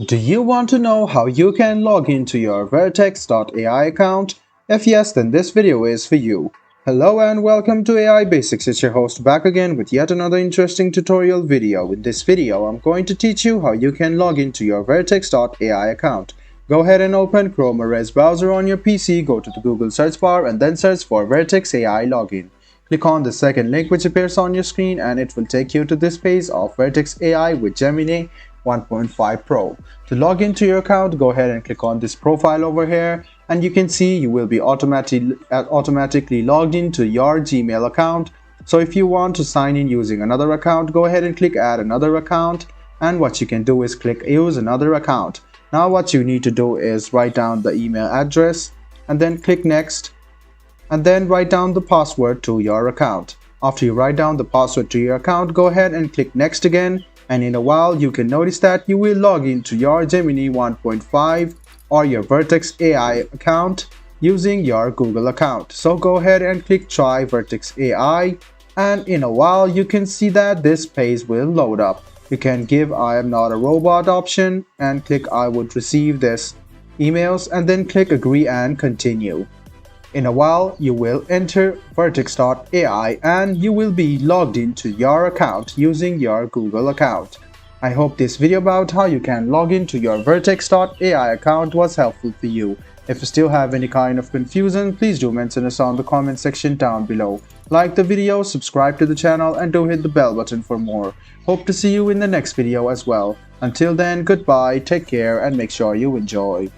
Do you want to know how you can log into your vertex.ai account? If yes, then this video is for you. Hello and welcome to AI Basics. It's your host back again with yet another interesting tutorial video. In this video, I'm going to teach you how you can log into your vertex.ai account. Go ahead and open Chrome or Edge browser on your PC, go to the Google search bar and then search for Vertex AI login. Click on the second link which appears on your screen and it will take you to this page of Vertex AI with Gemini 1.5 Pro. To log into your account, go ahead and click on this profile over here and you can see you will be automatically logged into your Gmail account. So if you want to sign in using another account, go ahead and click add another account, and what you can do is click use another account. Now what you need to do is write down the email address and then click next and then write down the password to your account. After you write down the password to your account, go ahead and click next again, and in a while you can notice that you will log into your Gemini 1.5 or your Vertex AI account using your Google account. So go ahead and click try Vertex AI, and in a while you can see that this page will load up. You can give I am not a robot option and click I would receive this emails and then click agree and continue. In a while, you will enter vertex.ai and you will be logged into your account using your Google account. I hope this video about how you can log into your vertex.ai account was helpful for you. If you still have any kind of confusion, please do mention us on the comment section down below. Like the video, subscribe to the channel and do hit the bell button for more. Hope to see you in the next video as well. Until then, goodbye, take care and make sure you enjoy.